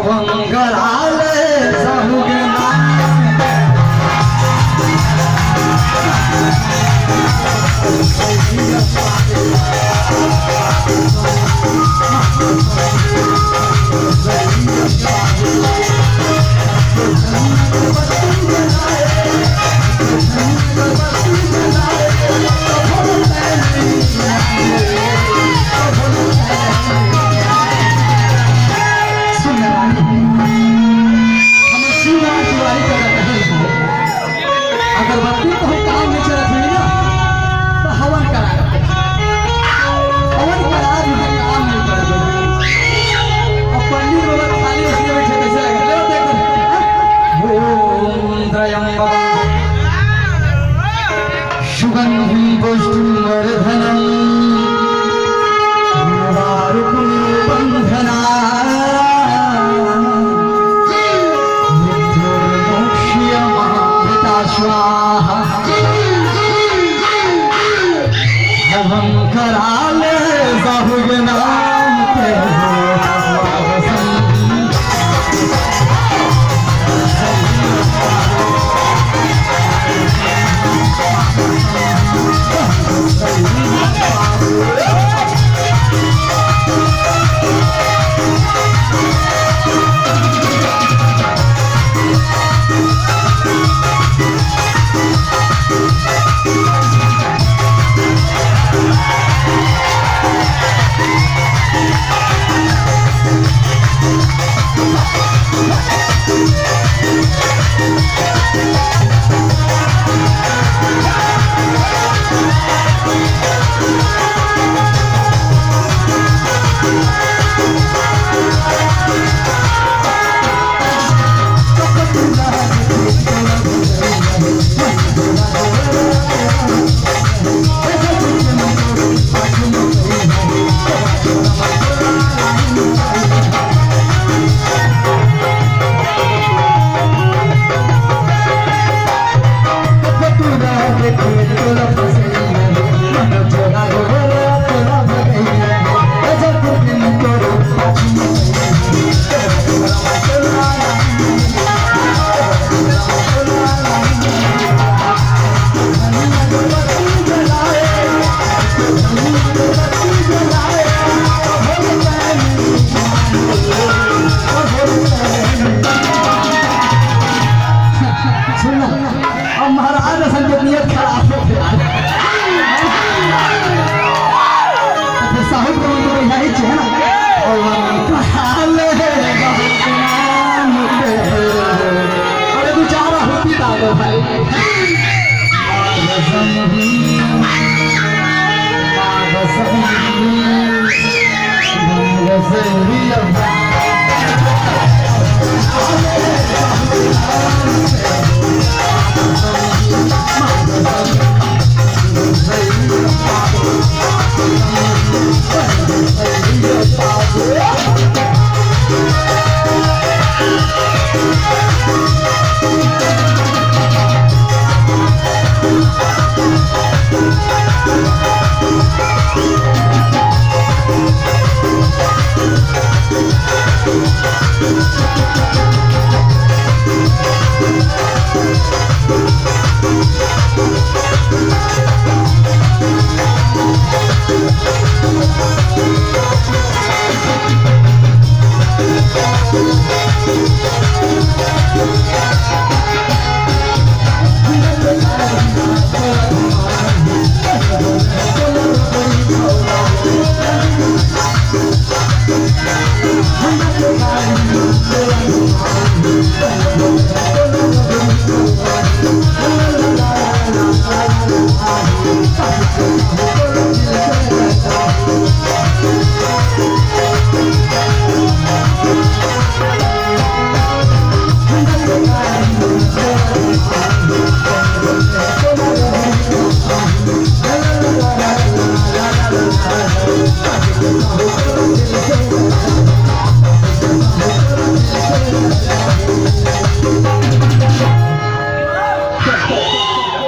कराले साहुगना अगरबत्ती तो हम काम में चलत हई ना तो हवन करा जो है काम नहीं करे और पंडित बाबा खाली उसने बैठे कैसे लगे ले देखो ओम त्र्यंबकं सुगंधिं पुष्टिवर्धनं उर्वारुकं स्वाहा हवन कराले साहुगना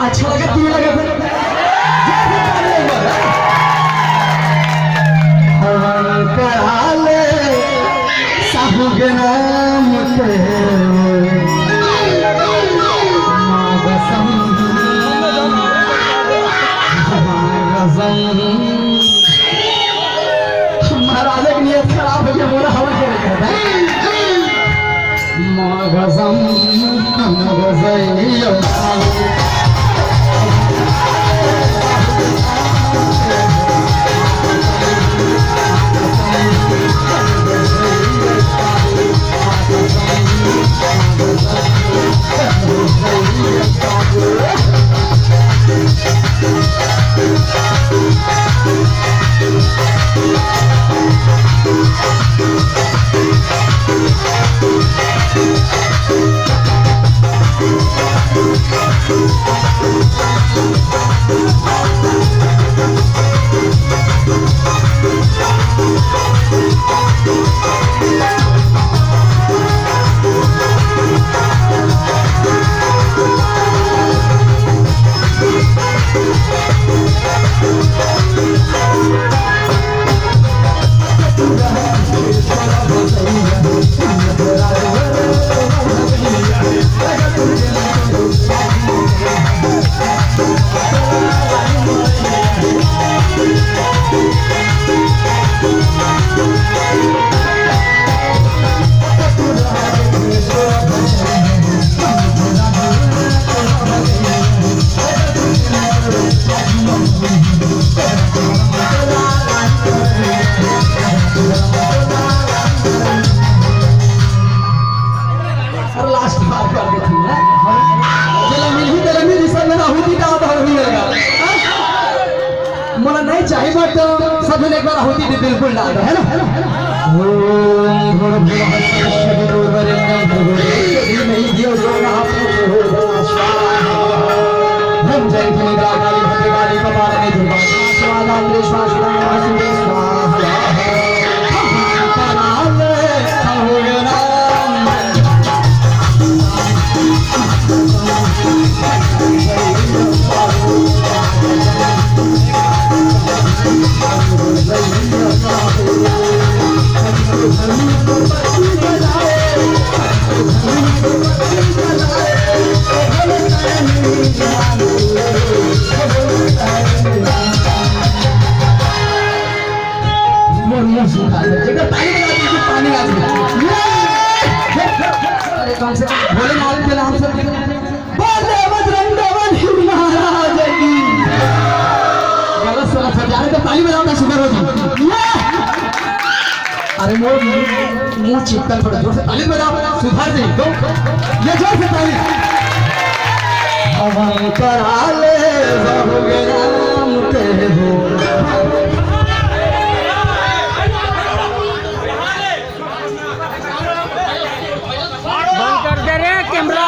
अच्छा लगा तुम्हें लगा फिर हवन कराले साहुगना महाराज की नियत खराब हो गया बोला हवा के रखा मगजम मगजैयो मला नहीं चाहिए बट सभी ने एक बार होती थी बिल्कुल डाल दो है ना ओम भोर भोर हर्षद वरेण्यं भगवते नहीं दियो जोगा आपको स्वाहा हम जय निद्रा काली भद्रकाली कपालिनी दुर्गा स्वाहा अंग्रेश्वर स्वाहा स्वाहा भोलेनाथ के नाम से बोले बजरंग बली महाराज की गलत सलत हो जाए तो ताली बजाओ ना शुगर हो जाए अरे मुंह चिपकन पड़े जोर से ताली बजाओ सुधार दे तो ये जोर से ताली हम करा ले